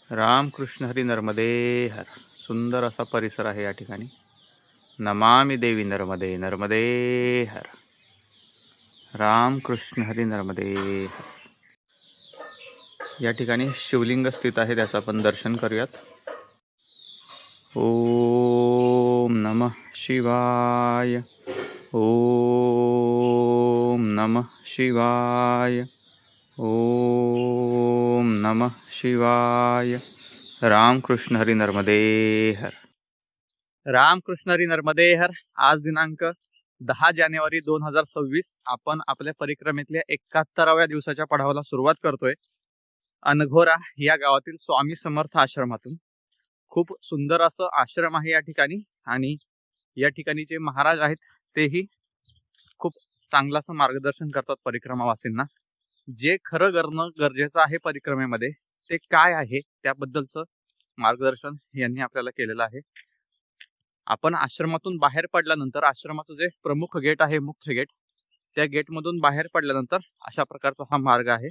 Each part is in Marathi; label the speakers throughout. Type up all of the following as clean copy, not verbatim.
Speaker 1: रामकृष्ण हरी नर्मदे हर. सुंदर असा परिसर आहे या ठिकाणी. नमामि देवी नर्मदे नर्मदे हर. रामकृष्ण हरी नर्मदे हर. या ठिकाणी शिवलिंग स्थित आहे, त्याचं आपण दर्शन करूयात. ओम नमः शिवाय. ओम नमः शिवाय. ओम नमः शिवाय. रामकृष्ण हरी नर्मदे हर. रामकृष्ण हरी नर्मदे हर. आज दिनांक 10 जानेवारी 2026 आपण आपल्या परिक्रमेतल्या 71व्या दिवसाच्या पडावाला सुरुवात करतोय. अनघोरा या गावातील स्वामी समर्थ आश्रमातून. खूप सुंदर असं आश्रम आहे या ठिकाणी, आणि या ठिकाणी जे महाराज आहेत तेही खूप चांगलं असं मार्गदर्शन करतात परिक्रमावासींना. जे खरं करणं गरजेचं आहे परिक्रमेमध्ये ते काय आहे त्याबद्दलचं मार्गदर्शन यांनी आपल्याला केलेलं आहे. आपण आश्रमातून बाहेर पडल्यानंतर आश्रमाचं जे प्रमुख गेट आहे, मुख्य गेट, त्या गेटमधून बाहेर पडल्यानंतर अशा प्रकारचा हा मार्ग आहे.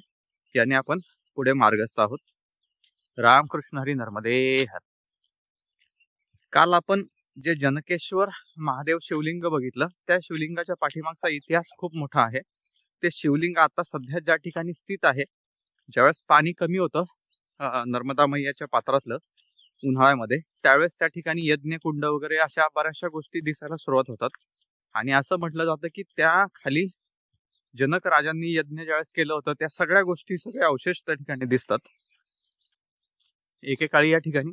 Speaker 1: याने आपण पुढे मार्गस्थ आहोत. रामकृष्ण हरी नर्मदे हर. काल आपण जे जनकेश्वर महादेव शिवलिंग बघितलं, त्या शिवलिंगाच्या पाठीमागचा इतिहास खूप मोठा आहे. ते शिवलिंग आता सध्या ज्या ठिकाणी स्थित आहे, ज्यावेळेस पाणी कमी होतं नर्मदा मैयाच्या पात्रातलं उन्हाळ्यामध्ये, त्यावेळेस त्या ठिकाणी यज्ञ कुंड वगैरे अशा बऱ्याचशा गोष्टी दिसायला सुरुवात होतात. आणि असं म्हटलं जातं की त्या खाली जनक राजांनी यज्ञ ज्यावेळेस केलं होतं त्या सगळ्या गोष्टी, सगळे अवशेष त्या ठिकाणी दिसतात. एकेकाळी या ठिकाणी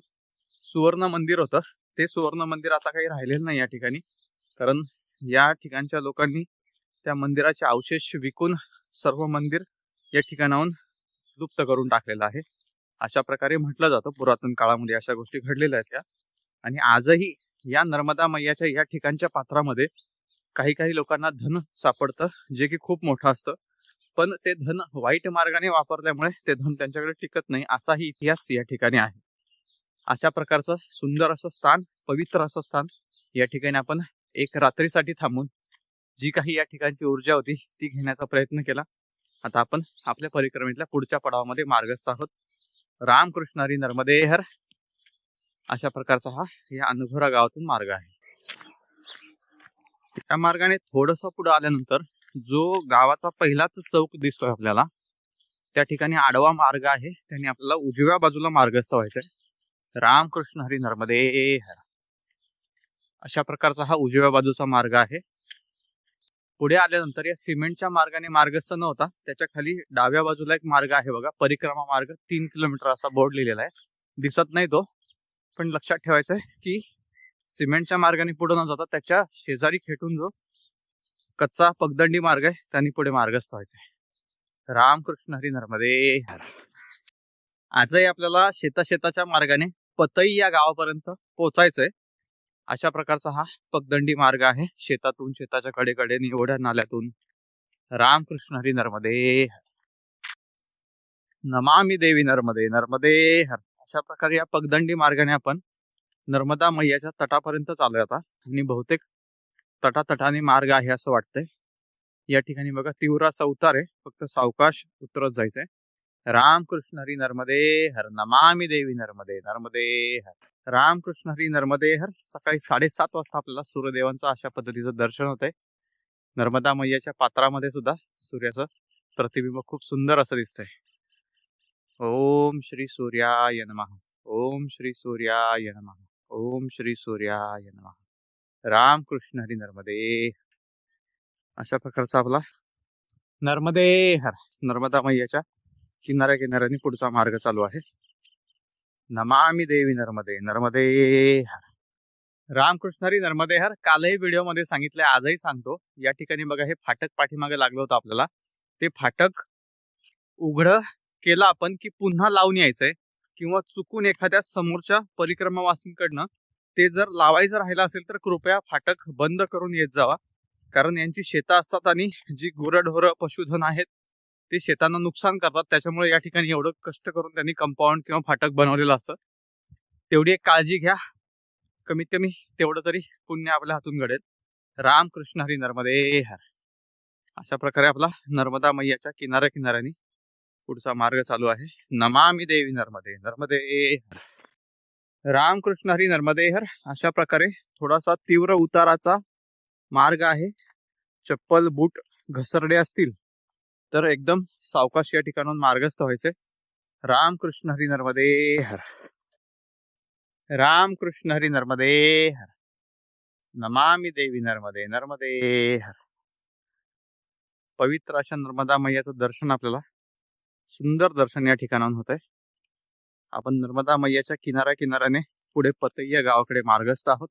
Speaker 1: सुवर्ण मंदिर होतं. ते सुवर्ण मंदिर आता काही राहिलेलं नाही या ठिकाणी, कारण या ठिकाणच्या लोकांनी त्या मंदिराचे अवशेष विकून सर्व मंदिर या ठिकाणाहून लुप्त करून टाकलेलं आहे. अशा प्रकारे म्हटलं जातं पुरातन काळामध्ये अशा गोष्टी घडलेल्या आहेत त्या. आणि आजही या नर्मदा मैयाच्या या ठिकाणच्या पात्रामध्ये काही काही लोकांना धन सापडतं, जे की खूप मोठं असतं. पण ते धन वाईट मार्गाने वापरल्यामुळे ते धन त्यांच्याकडे टिकत नाही, असाही इतिहास या ठिकाणी आहे. अशा प्रकारचं सुंदर असं स्थान, पवित्र असं स्थान या ठिकाणी आपण एक रात्रीसाठी थांबून जी काही या ठिकाणची ऊर्जा होती ती घेण्याचा प्रयत्न केला. आता आपण आपल्या परिक्रमेतल्या पुढच्या पडावामध्ये मार्गस्थ आहोत. रामकृष्ण हरी नर्मदे हर. अशा प्रकारचा हा या अनघोरा गावातून मार्ग आहे. त्या मार्गाने थोडस पुढे आल्यानंतर जो गावाचा पहिलाच चौक दिसतोय आपल्याला, त्या ठिकाणी आडवा मार्ग आहे. त्याने आपल्याला उजव्या बाजूला मार्गस्थ व्हायचंय. रामकृष्ण हरी नर्मदे हर. अशा प्रकारचा हा उजव्या बाजूचा मार्ग आहे. पुढे आल्यानंतर या सिमेंटच्या मार्गाने मार्गस्थ न होता त्याच्या खाली डाव्या बाजूला एक मार्ग आहे बघा, परिक्रमा मार्ग. 3 किलोमीटर असा बोर्ड लिहिलेला आहे, दिसत नाही तो, पण लक्षात ठेवायचं आहे की सिमेंटच्या मार्गाने पुढे न जाता त्याच्या शेजारी खेटून जो कच्चा पगदंडी मार्ग आहे त्यांनी पुढे मार्गस्थ व्हायचंय. रामकृष्ण हरी नर्मदे हर. आजही आपल्याला शेताच्या मार्गाने पतई या गावापर्यंत पोहोचायचंय. अशा प्रकारचा हा पगदंडी मार्ग आहे, शेतातून, शेताच्या कडेकडेने, ओढ्या नाल्यातून. रामकृष्ण हरी नर्मदे हर. नमामि देवी नर्मदे नर्मदे हर. अशा प्रकारे या पगदंडी मार्गाने आपण नर्मदा मैयाच्या तटापर्यंत चालूय आता. आणि बहुतेक तटातटाने मार्ग आहे असं वाटतंय. या ठिकाणी बघा तीव्र असा उतार आहे, फक्त सावकाश उतरत जायचंय. रामकृष्ण हरी नर्मदे हर. नमामि देवी नर्मदे नर्मदे हर. रामकृष्ण हरी नर्मदे हर. सकाळी 7:30 वाजता आपल्याला सूर्यदेवांचं अशा पद्धतीचं दर्शन होतंय. नर्मदा मैयाच्या पात्रामध्ये सुद्धा सूर्याचं प्रतिबिंब खूप सुंदर असं दिसतंय. ओम श्री सूर्याय नमः. ओम श्री सूर्याय नमः. ओम श्री सूर्याय नमः. रामकृष्ण हरी नर्मदे. अशा प्रकारचा आपला नर्मदे हर, नर्मदा मैयाच्या किनाऱ्याने पुढचा मार्ग चालू आहे. नमामि देवी नर्मदे नर्मदे हर. रामकृष्ण हरी नर्मदे हर. कालही व्हिडिओमध्ये सांगितलंय, आजही सांगतो. या ठिकाणी बघा हे फाटक पाठीमागे लागलं होतं आपल्याला. ते फाटक उघडं केलं आपण की पुन्हा लावून यायचंय, किंवा चुकून एखाद्या समोरच्या परिक्रमावासींकडनं ते जर लावायचं राहिलं असेल तर कृपया फाटक बंद करून येत जावा. कारण यांची शेतं असतात आणि जी गुरढोरं पशुधन आहेत ते शेतांना नुकसान करतात. त्याच्यामुळे या ठिकाणी एवढं कष्ट करून त्यांनी कंपाऊंड किंवा फाटक बनवलेलं असतं. तेवढी एक काळजी घ्या, कमीत कमी तेवढं तरी पुण्य आपल्या हातून घडेल. रामकृष्ण हरी नर्मदे हर. अशा प्रकारे आपला नर्मदा मैयाच्या किनाऱ्याने पुढचा मार्ग चालू आहे. नमामि देवी नर्मदे नर्मदे हर. रामकृष्ण हरी नर्मदे हर. अशा प्रकारे थोडासा तीव्र उताराचा मार्ग आहे. चप्पल बूट घसरडे असतील तर एकदम सावकाश या ठिकाणाहून मार्गस्थ व्हायचे. रामकृष्ण हरी नर्मदे हर. रामकृष्ण हरी नर्मदे हर. नमामि देवी नर्मदे नर्मदे हर. पवित्र अशा नर्मदा मैयाचं दर्शन आपल्याला सुंदर दर्शन या ठिकाणाहून होत आहे. आपण नर्मदा मैयाच्या किनाऱ्याने पुढे पतैया गावाकडे मार्गस्थ आहोत.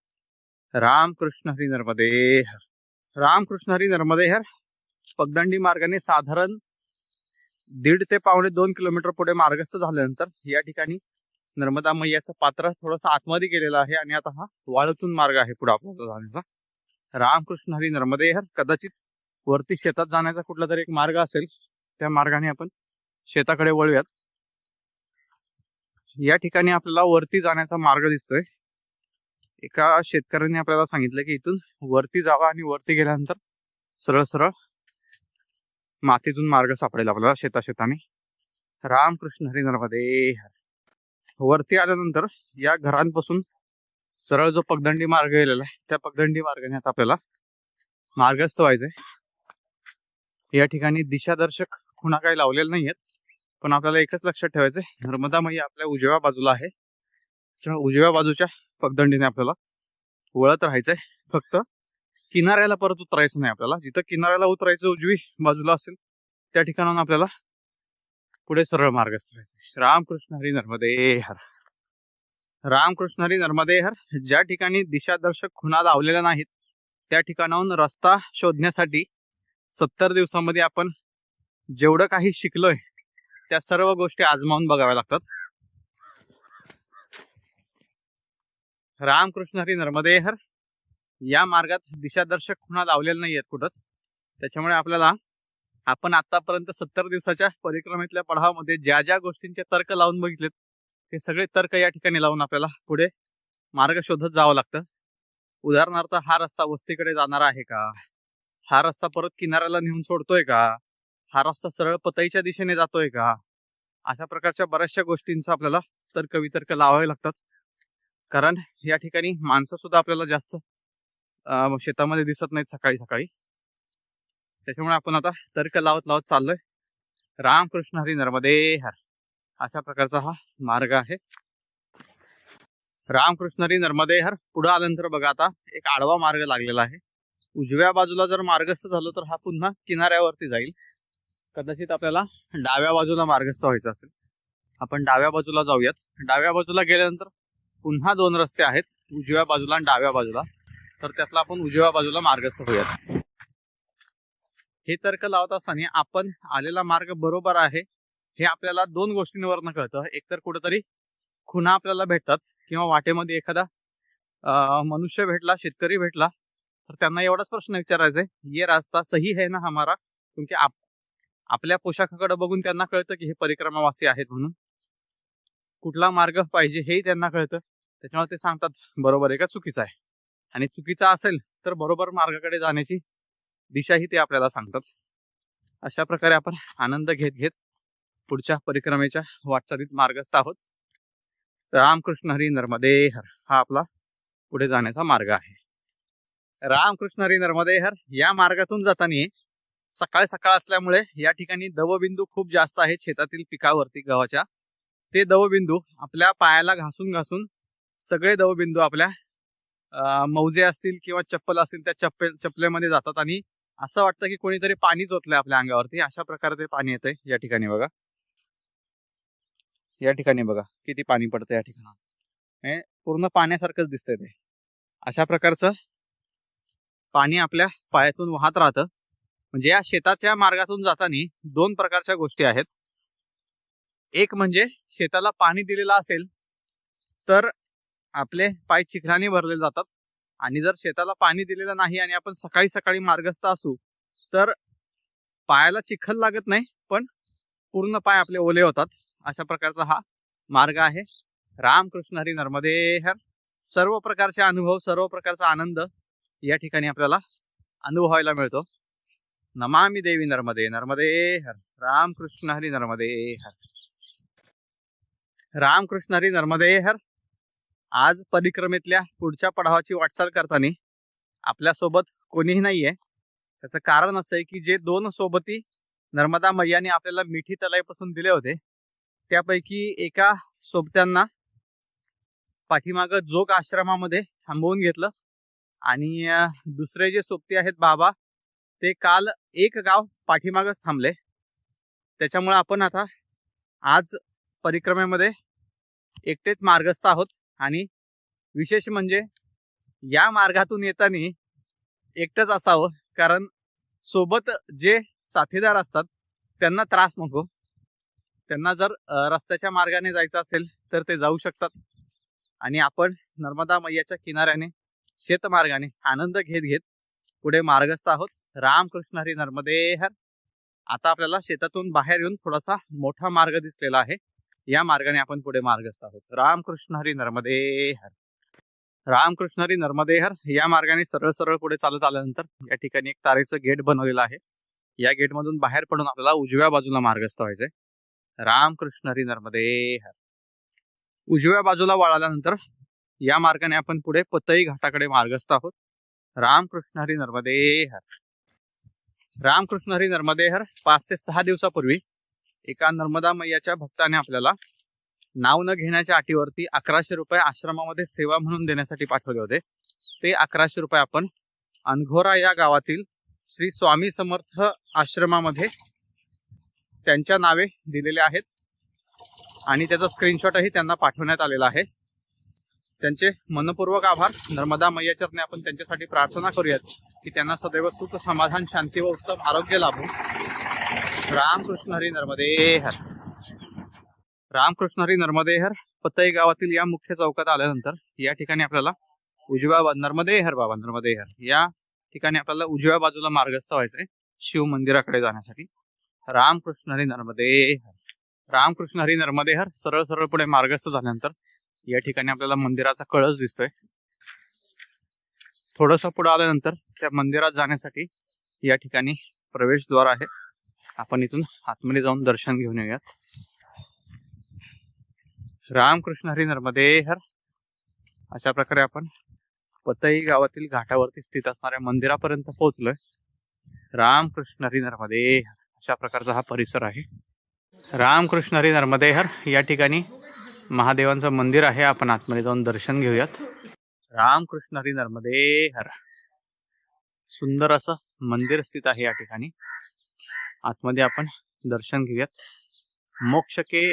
Speaker 1: रामकृष्ण हरी नर्मदे हर. रामकृष्ण हरी नर्मदे हर. पगदंडी मार्गाने साधारण 1.5 ते 2.25 किलोमीटर पुढे मार्गस्थ झाल्यानंतर या ठिकाणी नर्मदा मैयाचं पात्र थोडंसं आतमध्ये गेलेलं आहे आणि आता हा वाळूतून मार्ग आहे पुढे आपल्याला जाण्याचा. रामकृष्ण हरी नर्मदे हर. कदाचित वरती शेतात जाण्याचा कुठला तरी एक मार्ग असेल, त्या मार्गाने आपण शेताकडे वळूयात. या ठिकाणी आपल्याला वरती जाण्याचा मार्ग दिसतोय. एका शेतकऱ्याने आपल्याला सांगितलं की इथून वरती जावा आणि वरती गेल्यानंतर सरळ सरळ मातीतून मार्ग सापडेल आपल्याला शेताने. रामकृष्ण हरी नर्मदे हर. वरती आल्यानंतर या घरांपासून सरळ जो पगदंडी मार्ग गेलेला आहे त्या पगदंडी मार्गाने आता आपल्याला मार्गस्थ व्हायचंय. या ठिकाणी दिशादर्शक खुणा काही लावलेल्या नाहीयेत, पण आपल्याला एकच लक्षात ठेवायचंय, नर्मदा मैया आपल्या उजव्या बाजूला आहे. उजव्या बाजूच्या पगदंडीने आपल्याला वळत राहायचंय. फक्त किनाऱ्याला परत उतरायचं नाही आपल्याला. जिथं किनाऱ्याला उतरायचं उजवी बाजूला असेल त्या ठिकाणाहून आपल्याला पुढे सरळ मार्गस्थ व्हायचंय. रामकृष्ण हरी नर्मदे हर. रामकृष्ण हरी नर्मदे हर. ज्या ठिकाणी दिशादर्शक खुणा लावलेल्या नाहीत त्या ठिकाणाहून रस्ता शोधण्यासाठी 70 दिवसामध्ये आपण जेवढं काही शिकलोय त्या सर्व गोष्टी आजमावून बघाव्या लागतात. रामकृष्ण हरी नर्मदे हर. या मार्गात दिशादर्शक खुणा लावलेल्या नाहीयेत कुठंच. त्याच्यामुळे आपल्याला आपण आतापर्यंत 70 दिवसाच्या परिक्रमेतल्या पडावामध्ये ज्या ज्या गोष्टींचे तर्क लावून बघितलेत ते सगळे तर्क या ठिकाणी लावून आपल्याला पुढे मार्ग शोधत जावं लागतं. उदाहरणार्थ, हा रस्ता वस्तीकडे जाणार आहे का, हा रस्ता परत किनाऱ्याला नेऊन सोडतोय का, हा रस्ता सरळ पतईच्या दिशेने जातोय का, अशा प्रकारच्या बऱ्याचशा गोष्टींचा आपल्याला तर्क वितर्क लावावे लागतात. कारण या ठिकाणी माणसं सुद्धा आपल्याला जास्त शेतामध्ये दिसत नाहीत सकाळी सकाळी. त्याच्यामुळे आपण आता तर्क लावत चाललोय. रामकृष्ण हरी नर्मदे हर. अशा प्रकारचा हा मार्ग आहे. रामकृष्ण हरी नर्मदे हर. पुढे आल्यानंतर बघा आता एक आडवा मार्ग लागलेला आहे. उजव्या बाजूला जर मार्गस्थ झालो तर हा पुन्हा किनाऱ्यावरती जाईल. कदाचित आपल्याला डाव्या बाजूला मार्गस्थ व्हायचं असेल. आपण डाव्या बाजूला जाऊयात. डाव्या बाजूला गेल्यानंतर पुन्हा 2 रस्ते आहेत, उजव्या बाजूला आणि डाव्या बाजूला. तर त्यातला आपण उजव्या बाजूला मार्गस्थ होऊयात. हे तर्क लावत असताना आपण आलेला मार्ग बरोबर आहे हे आपल्याला 2 गोष्टींवरनं कळतं. एकतर कुठेतरी खुणा आपल्याला भेटतात किंवा वाटेमध्ये एखादा मनुष्य भेटला, शेतकरी भेटला, तर त्यांना एवढाच प्रश्न विचारायचा आहे, ये रास्ता सही है ना हमारा. क्योंकि आपल्या पोशाखाकडे बघून त्यांना कळतं की हे परिक्रमावासी आहेत म्हणून. कुठला मार्ग पाहिजे हेही त्यांना कळतं. त्याच्यामुळे ते सांगतात बरोबर आहे का चुकीचा आहे. आणि चुकीचा असेल तर बरोबर मार्गाकडे जाण्याची दिशाही ते आपल्याला सांगतात. अशा प्रकारे आपण आनंद घेत पुढच्या परिक्रमेच्या वाटचालीत मार्गस्थ आहोत. रामकृष्ण हरी नर्मदे हर. हा आपला पुढे जाण्याचा मार्ग आहे. रामकृष्ण हरी नर्मदे हर. या मार्गातून जाताना सकाळ असल्यामुळे या ठिकाणी दवबिंदू खूप जास्त आहेत शेतातील पिकावरती गव्हाच्या. ते दवबिंदू आपल्या पायाला घासून सगळे दवबिंदू आपल्या मौजे असतील किंवा चप्पल असतील त्या चप्पलेमध्ये जातात आणि असं वाटतं की कोणीतरी पाणी चोतलंय आपल्या अंगावरती. अशा प्रकारे ते पाणी येतंय. या ठिकाणी बघा, या ठिकाणी बघा किती पाणी पडतं या ठिकाणी. पूर्ण पाण्यासारखंच दिसतंय ते. अशा प्रकारचं पाणी आपल्या पायातून वाहत राहतं. म्हणजे या शेताच्या मार्गातून जाताना 2 प्रकारच्या गोष्टी आहेत. एक म्हणजे शेताला पाणी दिलेलं असेल तर आपले पाय चिखलाने भरले जातात, आणि जर शेताला पाणी दिलेलं नाही आणि आपण सकाळी मार्गस्थ असू तर पायाला चिखल लागत नाही पण पूर्ण पाय आपले ओले होतात. अशा प्रकारचा हा मार्ग आहे. रामकृष्ण हरी नर्मदे हर. सर्व प्रकारचे अनुभव, सर्व प्रकारचा आनंद या ठिकाणी आपल्याला अनुभवायला मिळतो. नमामि देवी नर्मदे नर्मदे हर. रामकृष्ण हरी नर्मदे हर. रामकृष्ण हरी नर्मदे हर. आज परिक्रमेतल्या पुढच्या पडावाची वाटचाल करताना आपल्यासोबत कोणीही नाहीये. त्याचं कारण असं आहे की जे 2 सोबती नर्मदा मैयाने आपल्याला मिठी तलाईपासून दिले होते त्यापैकी एका सोबत्यांना पाठीमागं जोग आश्रमामध्ये थांबवून घेतलं आणि दुसरे जे सोबती आहेत बाबा ते काल एक गाव पाठीमागच थांबले. त्याच्यामुळे आपण आता आज परिक्रमेमध्ये एकटेच मार्गस्थ आहोत. आणि विशेष म्हणजे या मार्गातून येताना एकटंच असावं, कारण सोबत जे साथीदार असतात त्यांना त्रास नको. त्यांना जर रस्त्याच्या मार्गाने जायचं असेल तर ते जाऊ शकतात आणि आपण नर्मदा मैयाच्या किनाऱ्याने शेतमार्गाने आनंद घेत घेत पुढे मार्गस्थ आहोत. रामकृष्ण हरी नर्मदे हर. आता आपल्याला शेतातून बाहेर येऊन थोडासा मोठा मार्ग दिसलेला आहे. या मार्गाने आपण पुढे मार्गस्थ आहोत. रामकृष्ण हरी नर्मदे हर. रामकृष्ण हरी नर्मदे हर. या मार्गाने सरळ सरळ पुढे चालत आल्यानंतर या ठिकाणी एक तारेचं गेट बनवलेलं आहे. या गेट मधून बाहेर पडून आपल्याला उजव्या बाजूला मार्गस्थ व्हायचंय. रामकृष्ण हरी नर्मदे हर. उजव्या बाजूला वळाल्यानंतर या मार्गाने आपण पुढे पतई घाटाकडे मार्गस्थ आहोत. रामकृष्ण हरी नर्मदे हर. रामकृष्ण हरी नर्मदे हर. 5 ते 6 दिवसापूर्वी एका नर्मदा मैयाच्या भक्ताने आपल्याला नाव न घेण्याच्या अटीवरती 1100 रुपये आश्रमामध्ये सेवा म्हणून देण्यासाठी पाठवले होते. ते 1100 रुपये आपण अनघोरा या गावातील श्री स्वामी समर्थ आश्रमामध्ये त्यांच्या नावे दिलेले आहेत आणि त्याचा स्क्रीनशॉटही त्यांना पाठवण्यात आलेला आहे. त्यांचे मनपूर्वक आभार. नर्मदा मैयाच्या चरणी आपण त्यांच्यासाठी प्रार्थना करूयात की त्यांना सदैव सुख समाधान शांती व उत्तम आरोग्य लाभो. रामकृष्ण हरी नर्मदे हर. रामकृष्ण हरी नर्मदे हर. पतई गावातील या मुख्य चौकात आल्यानंतर या ठिकाणी आपल्याला नर्मदे हर बाबा नर्मदे हर. या ठिकाणी आपल्याला उजव्या बाजूला मार्गस्थ व्हायचंय शिव मंदिराकडे जाण्यासाठी. रामकृष्ण हरी नर्मदे हर. रामकृष्ण हरी नर्मदे हर. सरळ सरळ पुढे मार्गस्थ झाल्यानंतर या ठिकाणी आपल्याला मंदिराचा कळस दिसतोय. थोडंसं पुढे आल्यानंतर त्या मंदिरात जाण्यासाठी या ठिकाणी प्रवेशद्वार आहे. आपण इथून आतमध्ये जाऊन दर्शन घेऊन येऊयात. रामकृष्ण हरी नर्मदे हर. अशा प्रकारे आपण पतई गावातील घाटावरती स्थित असणाऱ्या मंदिरापर्यंत पोहोचलोय. रामकृष्ण हरी नर्मदे हर. अशा प्रकारचा हा परिसर आहे. रामकृष्ण हरी नर्मदे हर. या ठिकाणी महादेवांचं मंदिर आहे. आपण आतमध्ये जाऊन दर्शन घेऊयात. रामकृष्ण हरी नर्मदे हर. सुंदर असं मंदिर स्थित आहे या ठिकाणी. आतमध्ये आपण दर्शन घेऊयात. मोक्ष के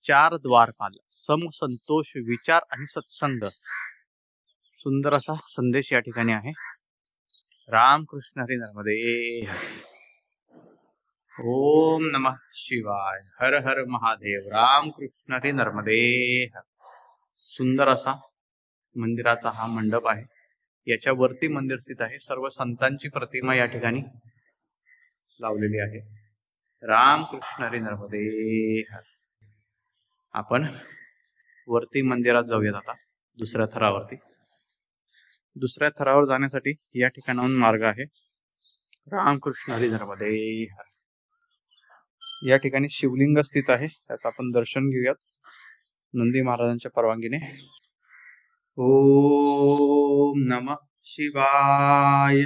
Speaker 1: 4 द्वारपाल, सम संतोष विचार आणि सत्संग. सुंदर असा संदेश या ठिकाणी आहे. रामकृष्ण हरी नर्मदे हर. ओम नमः शिवाय. हर हर महादेव. रामकृष्ण हरी नर्मदे हर. सुंदर असा मंदिराचा हा मंडप आहे. याच्या वरती मंदिर स्थित आहे. सर्व संतांची प्रतिमा या ठिकाणी लावलेली आहे. रामकृष्ण हरी नर्मदे हर. आपण वरती मंदिरात जाऊयात आता दुसऱ्या थरावरती. दुसऱ्या थरावर जाण्यासाठी या ठिकाणाहून मार्ग आहे. रामकृष्ण हरी नर्मदे हर. या ठिकाणी शिवलिंग स्थित आहे. त्याचं आपण दर्शन घेऊयात नंदी महाराजांच्या परवानगीने. ओम नमः शिवाय.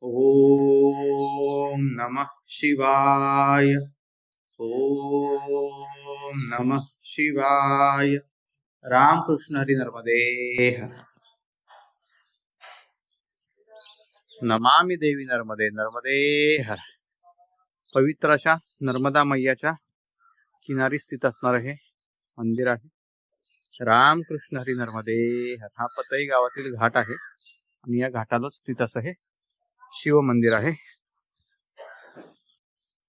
Speaker 1: ओम नमः शिवाय. ओम नमः शिवाय. रामकृष्ण हरी नर्मदे हर. नमामि देवी नर्मदे नर्मदे हर. पवित्र अशा नर्मदा मैयाच्या किनारी स्थित असणार हे मंदिर आहे. रामकृष्ण हरी नर्मदे हर. हा पतई गावातील घाट आहे आणि या घाटाला स्थित असं हे शिव मंदिर आहे.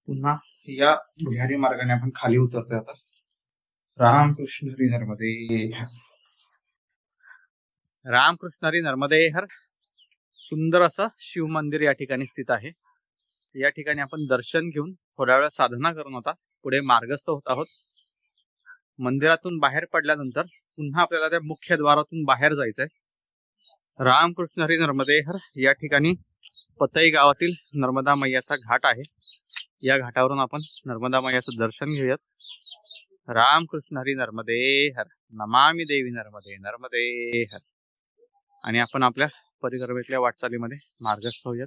Speaker 1: पुन्हा या भुयारी मार्गाने आपण खाली उतरतोय आता. रामकृष्ण हरी नर्मदे हर. रामकृष्ण हरी नर्मदे हर. सुंदर असं शिव मंदिर या ठिकाणी स्थित आहे. या ठिकाणी आपण दर्शन घेऊन थोड्या वेळ साधना करून आता पुढे मार्गस्थ होत आहोत. मंदिरातून बाहेर पडल्यानंतर पुन्हा आपल्याला त्या मुख्य द्वारातून बाहेर जायचंय. रामकृष्ण हरी नर्मदे हर. या ठिकाणी पतई गावातील नर्मदा मैयाचा घाट आहे. या घाटावरून आपण नर्मदा मैयाचं दर्शन घेऊयात. रामकृष्ण हरी नर्मदे हर, नमामि देवी नर्मदे नर्मदे हर. आणि आपण आपल्या परिक्रमेतल्या वाटचालीमध्ये मार्गस्थ होऊयात.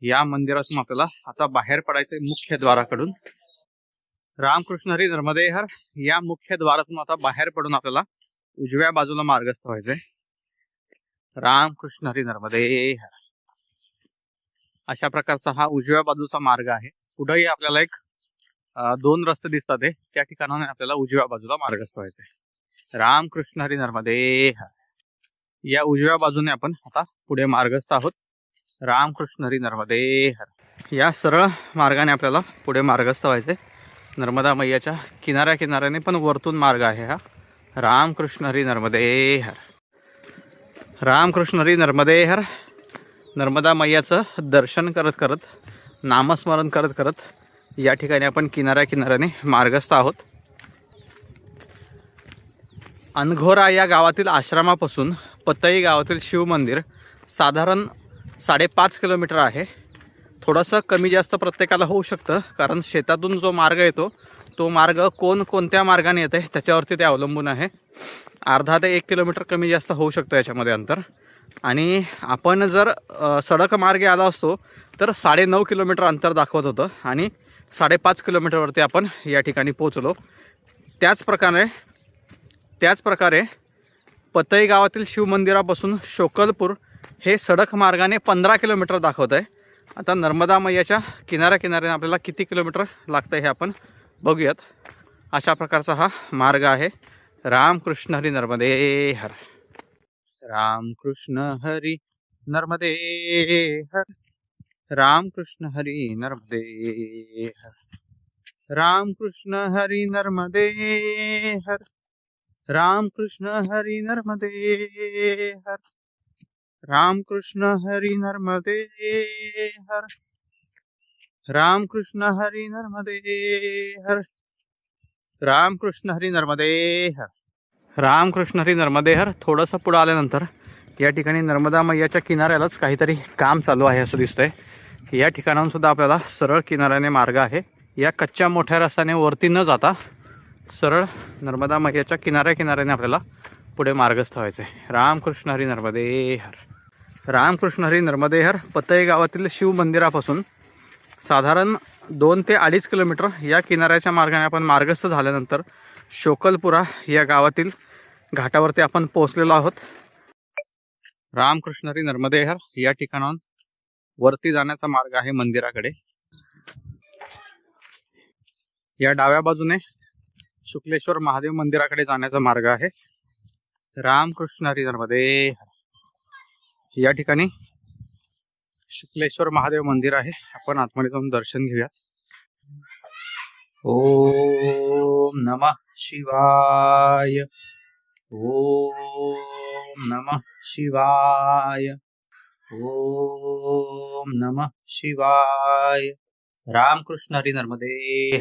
Speaker 1: या मंदिरातून आपल्याला आता बाहेर पडायचंय मुख्य द्वाराकडून. रामकृष्ण हरी नर्मदे हर या मुख्य द्वारातून आता बाहेर पडून आपल्याला उजव्या बाजूला मार्गस्थ व्हायचंय. रामकृष्ण हरी नर्मदे हर. अशा प्रकारचा हा उजव्या बाजूचा मार्ग आहे. पुढेही आपल्याला एक 2 रस्ते दिसतात आहे. त्या ठिकाणाने आपल्याला उजव्या बाजूला मार्गस्थ व्हायचंय. रामकृष्ण हरी नर्मदे हर. या उजव्या बाजूने आपण आता पुढे मार्गस्थ आहोत. रामकृष्ण हरी नर्मदे हर. या सरळ मार्गाने आपल्याला पुढे मार्गस्थ व्हायचंय. नर्मदा मैयाच्या किनाऱ्या किनाऱ्याने पण वरतून मार्ग आहे हा. रामकृष्ण हरी नर्मदे हर. रामकृष्ण हरी नर्मदे हर. नर्मदा मैयाचं दर्शन करत करत, नामस्मरण करत करत या ठिकाणी आपण किनाऱ्या किनाऱ्याने मार्गस्थ आहोत. अनघोरा या गावातील आश्रमापासून पतई गावातील शिव मंदिर साधारण 5.5 किलोमीटर आहे. थोडंसं कमी जास्त प्रत्येकाला होऊ शकतं, कारण शेतातून जो मार्ग येतो तो मार्ग कोणत्या मार्गाने येते त्याच्यावरती ते अवलंबून आहे. अर्धा ते 1 किलोमीटर कमी जास्त होऊ शकतं याच्यामध्ये अंतर. आणि आपण जर सडक मार्गे आला असतो तर 9.5 किलोमीटर अंतर दाखवत होतं आणि 5.5 किलोमीटरवरती आपण या ठिकाणी पोचलो. त्याचप्रकारे पतई गावातील शिवमंदिरापासून शोकलपूर हे सडक मार्गाने 15 किलोमीटर दाखवत आहे. आता नर्मदा मैयाच्या किनाऱ्याने आपल्याला किती किलोमीटर लागतं हे आपण बघूयात. अशा प्रकारचा हा मार्ग आहे. रामकृष्ण हरी नर्मदे हर. रामकृष्ण हरी नर्मदे हर. रामकृष्ण हरी नर्मदे हर. रामकृष्ण हरी नर्मदे हर. रामकृष्ण हरी नर्मदे हर. रामकृष्ण हरी नर्मदे हर. रामकृष्ण हरी नर्मदे हर. रामकृष्ण हरी नर्मदे हर. रामकृष्ण हरी नर्मदे हर. थोडंसं पुढं आल्यानंतर या ठिकाणी नर्मदा मैयाच्या किनाऱ्यालाच काहीतरी काम चालू आहे असं दिसतंय. या ठिकाणाहून सुद्धा आपल्याला सरळ किनाऱ्याने मार्ग आहे. या कच्च्या मोठ्या रस्त्याने वरती न जाता सरळ नर्मदा मैयाच्या किनाऱ्याने आपल्याला पुढे मार्गस्थ व्हायचं आहे. रामकृष्ण हरी नर्मदे हर. रामकृष्ण हरी नर्मदे हर. पतई गावातील शिव मंदिरापासून साधारण 2 ते 2.5 किलोमीटर या किनाऱ्याच्या मार्गाने आपण मार्गस्थ झाल्यानंतर शोकलपुरा या गावातील घाटावरती आपण पोहोचलेलो आहोत. रामकृष्ण हरी नर्मदे हर. या ठिकाणाहून वरती जाण्याचा मार्ग आहे मंदिराकडे. या डाव्या बाजूने शुक्लेश्वर महादेव मंदिराकडे जाण्याचा मार्ग आहे. रामकृष्ण हरी नर्मदे हर. या ठिकाणी शुक्लेश्वर महादेव मंदिर आहे. आपण आतमध्ये जाऊन दर्शन घेऊया. ओम नमः शिवाय. ओम नमः शिवाय. ओम नमः शिवाय. रामकृष्ण हरी नर्मदे.